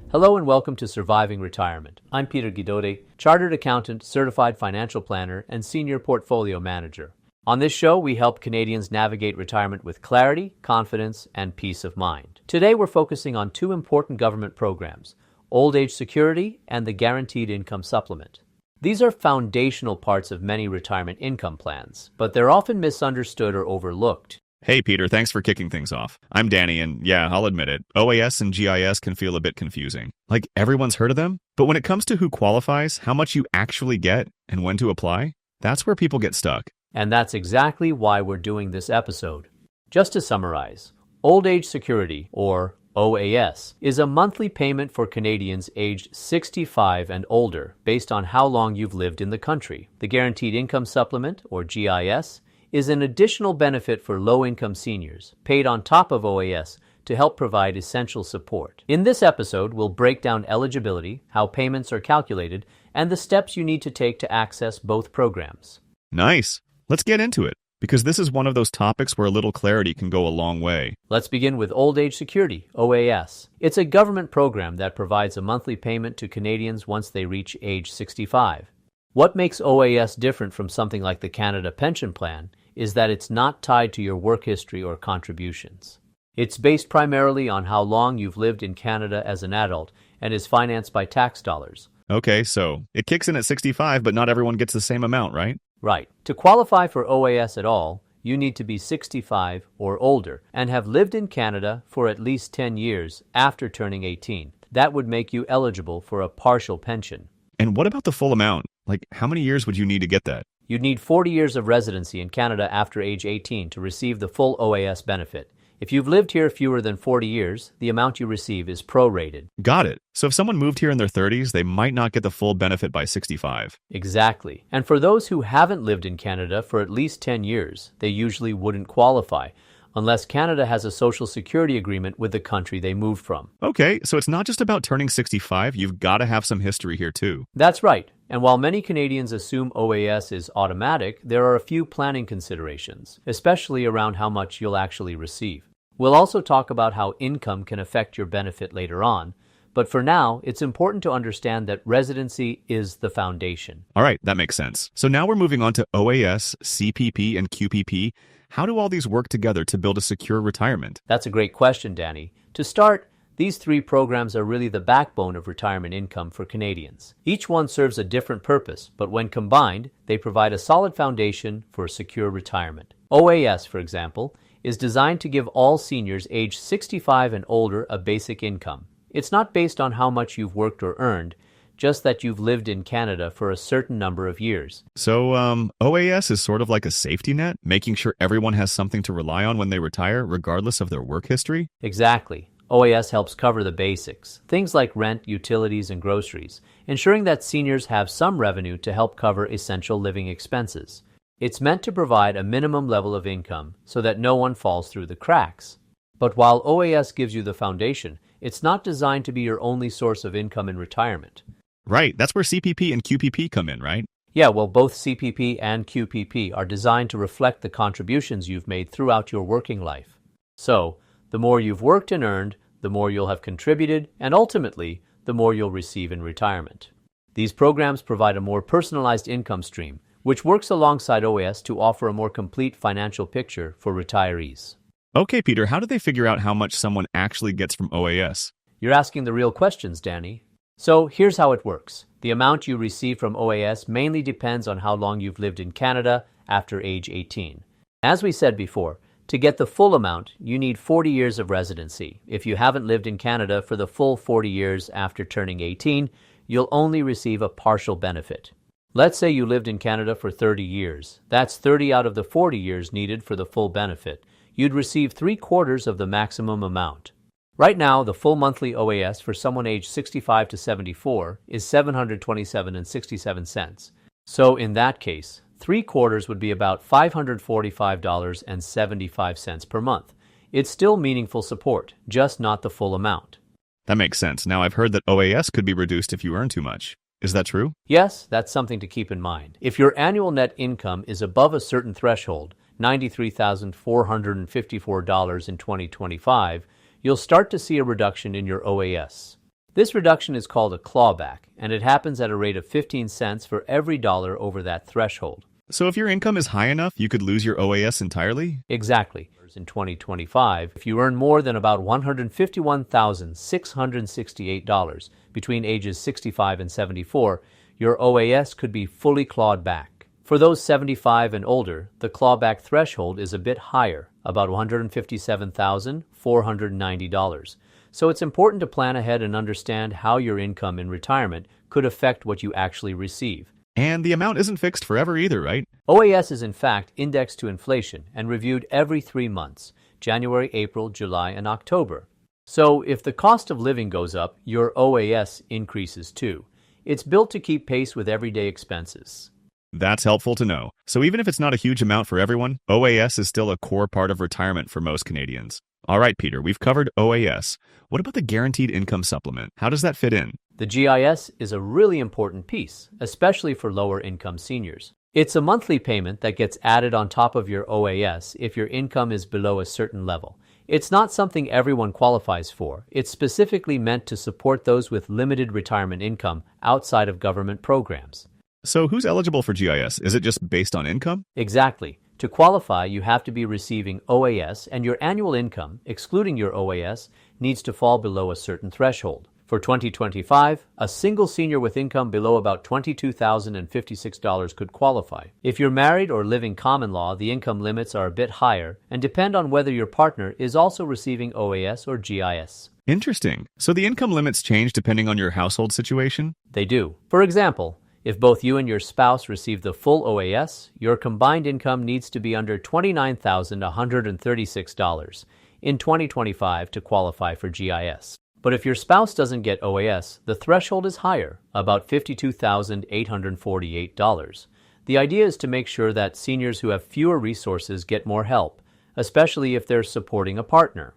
Hello and welcome to Surviving Retirement. I'm Peter Guidote, Chartered Accountant, Certified Financial Planner, and Senior Portfolio Manager. On this show, we help Canadians navigate retirement with clarity, confidence, and peace of mind. Today, we're focusing on two important government programs, Old Age Security and the Guaranteed Income Supplement. These are foundational parts of many retirement income plans, but they're often misunderstood or overlooked. Hey, Peter, thanks for kicking things off. I'm Danny, and yeah, I'll admit it, OAS and GIS can feel a bit confusing. Like, everyone's heard of them, but when it comes to who qualifies, how much you actually get, and when to apply, that's where people get stuck. And that's exactly why we're doing this episode. Just to summarize, Old Age Security, or OAS, is a monthly payment for Canadians aged 65 and older based on how long you've lived in the country. The Guaranteed Income Supplement, or GIS, is an additional benefit for low-income seniors, paid on top of OAS to help provide essential support. In this episode, we'll break down eligibility, how payments are calculated, and the steps you need to take to access both programs. Nice. Let's get into it, because this is one of those topics where a little clarity can go a long way. Let's begin with Old Age Security, OAS. It's a government program that provides a monthly payment to Canadians once they reach age 65. What makes OAS different from something like the Canada Pension Plan is that it's not tied to your work history or contributions. It's based primarily on how long you've lived in Canada as an adult and is financed by tax dollars. Okay, so it kicks in at 65, but not everyone gets the same amount, right? Right. To qualify for OAS at all, you need to be 65 or older and have lived in Canada for at least 10 years after turning 18. That would make you eligible for a partial pension. And what about the full amount? Like, how many years would you need to get that? You'd need 40 years of residency in Canada after age 18 to receive the full OAS benefit. If you've lived here fewer than 40 years, the amount you receive is prorated. Got it. So if someone moved here in their 30s, they might not get the full benefit by 65. Exactly. And for those who haven't lived in Canada for at least 10 years, they usually wouldn't qualify, unless Canada has a social security agreement with the country they moved from. Okay, so it's not just about turning 65, you've got to have some history here too. That's right. And while many Canadians assume OAS is automatic, there are a few planning considerations, especially around how much you'll actually receive. We'll also talk about how income can affect your benefit later on, but for now, it's important to understand that residency is the foundation. All right, that makes sense. So now we're moving on to OAS, CPP, and QPP. How do all these work together to build a secure retirement? That's a great question, Danny. To start, these three programs are really the backbone of retirement income for Canadians. Each one serves a different purpose, but when combined, they provide a solid foundation for a secure retirement. OAS, for example, is designed to give all seniors aged 65 and older a basic income. It's not based on how much you've worked or earned, just that you've lived in Canada for a certain number of years. So, OAS is sort of like a safety net, making sure everyone has something to rely on when they retire, regardless of their work history? Exactly. OAS helps cover the basics, things like rent, utilities, and groceries, ensuring that seniors have some revenue to help cover essential living expenses. It's meant to provide a minimum level of income so that no one falls through the cracks. But while OAS gives you the foundation, it's not designed to be your only source of income in retirement. Right, that's where CPP and QPP come in, right? Yeah, well, both CPP and QPP are designed to reflect the contributions you've made throughout your working life. So, the more you've worked and earned, the more you'll have contributed, and ultimately, the more you'll receive in retirement. These programs provide a more personalized income stream, which works alongside OAS to offer a more complete financial picture for retirees. Okay, Peter, how do they figure out how much someone actually gets from OAS? You're asking the real questions, Danny. So here's how it works. The amount you receive from OAS mainly depends on how long you've lived in Canada after age 18. As we said before, to get the full amount, you need 40 years of residency. If you haven't lived in Canada for the full 40 years after turning 18, you'll only receive a partial benefit. Let's say you lived in Canada for 30 years. That's 30 out of the 40 years needed for the full benefit. You'd receive 3/4 of the maximum amount. Right now, the full monthly OAS for someone aged 65 to 74 is $727.67. So in that case, 3/4 would be about $545.75 per month. It's still meaningful support, just not the full amount. That makes sense. Now, I've heard that OAS could be reduced if you earn too much. Is that true? Yes, that's something to keep in mind. If your annual net income is above a certain threshold, $93,454 in 2025, you'll start to see a reduction in your OAS. This reduction is called a clawback, and it happens at a rate of 15 cents for every dollar over that threshold. So if your income is high enough, you could lose your OAS entirely? Exactly. In 2025, if you earn more than about $151,668 between ages 65 and 74, your OAS could be fully clawed back. For those 75 and older, the clawback threshold is a bit higher, about $157,490. So it's important to plan ahead and understand how your income in retirement could affect what you actually receive. And the amount isn't fixed forever either, right? OAS is in fact indexed to inflation and reviewed every 3 months, January, April, July, and October. So if the cost of living goes up, your OAS increases too. It's built to keep pace with everyday expenses. That's helpful to know. So even if it's not a huge amount for everyone, OAS is still a core part of retirement for most Canadians. All right, Peter, we've covered OAS. What about the Guaranteed Income Supplement? How does that fit in? The GIS is a really important piece, especially for lower income seniors. It's a monthly payment that gets added on top of your OAS if your income is below a certain level. It's not something everyone qualifies for. It's specifically meant to support those with limited retirement income outside of government programs. So who's eligible for GIS? Is it just based on income? Exactly. To qualify, you have to be receiving OAS, and your annual income, excluding your OAS, needs to fall below a certain threshold. For 2025, a single senior with income below about $22,056 could qualify. If you're married or living common law, the income limits are a bit higher and depend on whether your partner is also receiving OAS or GIS. Interesting. So the income limits change depending on your household situation? They do. For example, if both you and your spouse receive the full OAS, your combined income needs to be under $29,136 in 2025 to qualify for GIS. But if your spouse doesn't get OAS, the threshold is higher, about $52,848. The idea is to make sure that seniors who have fewer resources get more help, especially if they're supporting a partner.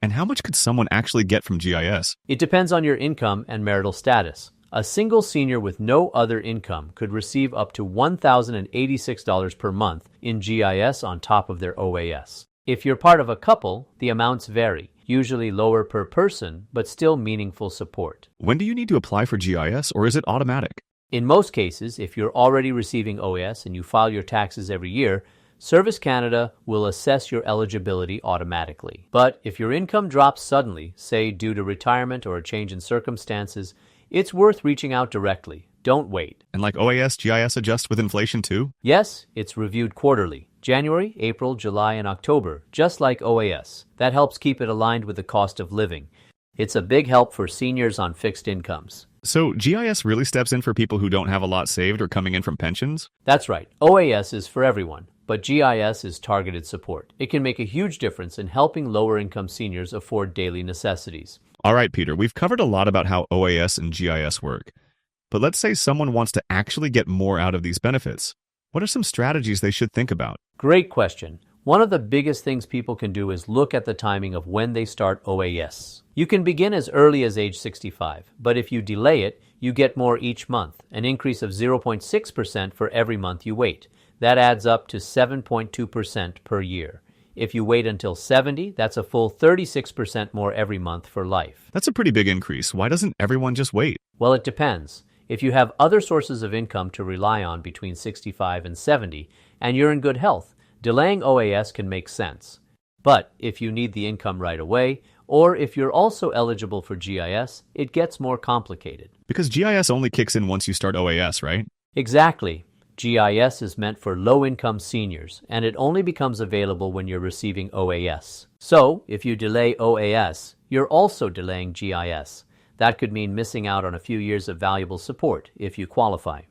And how much could someone actually get from GIS? It depends on your income and marital status. A single senior with no other income could receive up to $1,086 per month in GIS on top of their OAS. If you're part of a couple, the amounts vary, usually lower per person, but still meaningful support. When do you need to apply for GIS, or is it automatic? In most cases, if you're already receiving OAS and you file your taxes every year, Service Canada will assess your eligibility automatically. But if your income drops suddenly, say due to retirement or a change in circumstances, it's worth reaching out directly. Don't wait. And like OAS, GIS adjusts with inflation too? Yes, it's reviewed quarterly. January, April, July, and October, just like OAS. That helps keep it aligned with the cost of living. It's a big help for seniors on fixed incomes. So GIS really steps in for people who don't have a lot saved or coming in from pensions? That's right. OAS is for everyone, but GIS is targeted support. It can make a huge difference in helping lower-income seniors afford daily necessities. All right, Peter, we've covered a lot about how OAS and GIS work. But let's say someone wants to actually get more out of these benefits. What are some strategies they should think about? Great question. One of the biggest things people can do is look at the timing of when they start OAS. You can begin as early as age 65, but if you delay it, you get more each month, an increase of 0.6% for every month you wait. That adds up to 7.2% per year. If you wait until 70, that's a full 36% more every month for life. That's a pretty big increase. Why doesn't everyone just wait? Well, it depends. If you have other sources of income to rely on between 65 and 70, and you're in good health, delaying OAS can make sense. But if you need the income right away, or if you're also eligible for GIS, it gets more complicated. Because GIS only kicks in once you start OAS, right? Exactly. GIS is meant for low-income seniors, and it only becomes available when you're receiving OAS. So, if you delay OAS, you're also delaying GIS. That could mean missing out on a few years of valuable support if you qualify.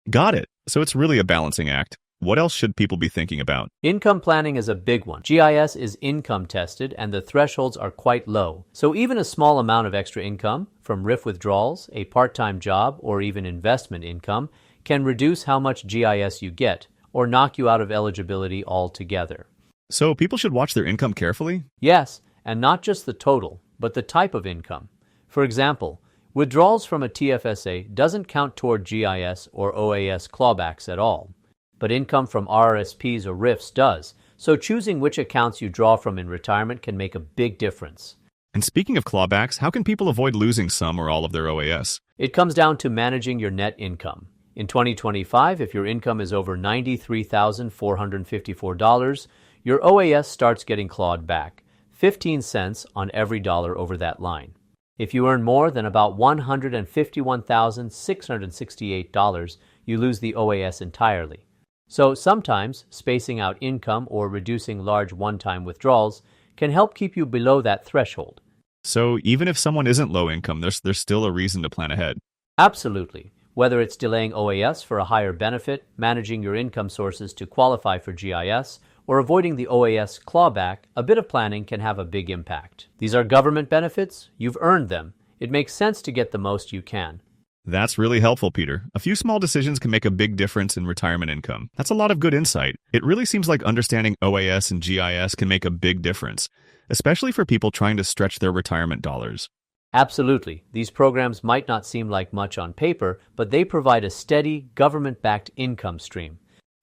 Got it. So it's really a balancing act. What else should people be thinking about? Income planning is a big one. GIS is income tested and the thresholds are quite low. So even a small amount of extra income, from RIF withdrawals, a part-time job, or even investment income, can reduce how much GIS you get or knock you out of eligibility altogether. So people should watch their income carefully? Yes, and not just the total, but the type of income. For example, withdrawals from a TFSA doesn't count toward GIS or OAS clawbacks at all. But income from RRSPs or RIFs does, so choosing which accounts you draw from in retirement can make a big difference. And speaking of clawbacks, how can people avoid losing some or all of their OAS? It comes down to managing your net income. In 2025, if your income is over $93,454, your OAS starts getting clawed back, 15 cents on every dollar over that line. If you earn more than about $151,668, you lose the OAS entirely. So sometimes spacing out income or reducing large one-time withdrawals can help keep you below that threshold. So even if someone isn't low income, there's still a reason to plan ahead. Absolutely. Whether it's delaying OAS for a higher benefit, managing your income sources to qualify for GIS, or avoiding the OAS clawback, a bit of planning can have a big impact. These are government benefits. You've earned them. It makes sense to get the most you can. That's really helpful, Peter. A few small decisions can make a big difference in retirement income. That's a lot of good insight. It really seems like understanding OAS and GIS can make a big difference, especially for people trying to stretch their retirement dollars. Absolutely. These programs might not seem like much on paper, but they provide a steady, government-backed income stream.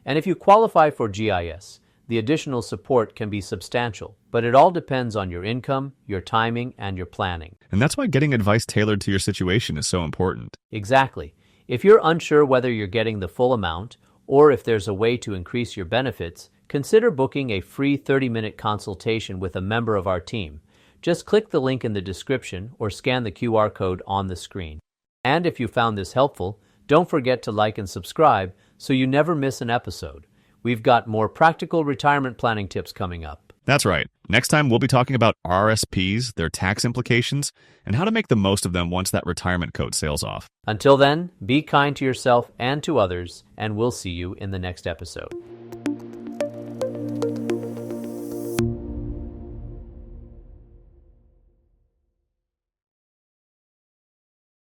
And if you qualify for GIS, the additional support can be substantial, but it all depends on your income, your timing, and your planning. And that's why getting advice tailored to your situation is so important. Exactly. If you're unsure whether you're getting the full amount, or if there's a way to increase your benefits, consider booking a free 30-minute consultation with a member of our team. Just click the link in the description or scan the QR code on the screen. And if you found this helpful, don't forget to like and subscribe so you never miss an episode. We've got more practical retirement planning tips coming up. That's right. Next time, we'll be talking about RSPs, their tax implications, and how to make the most of them once that retirement code sails off. Until then, be kind to yourself and to others, and we'll see you in the next episode.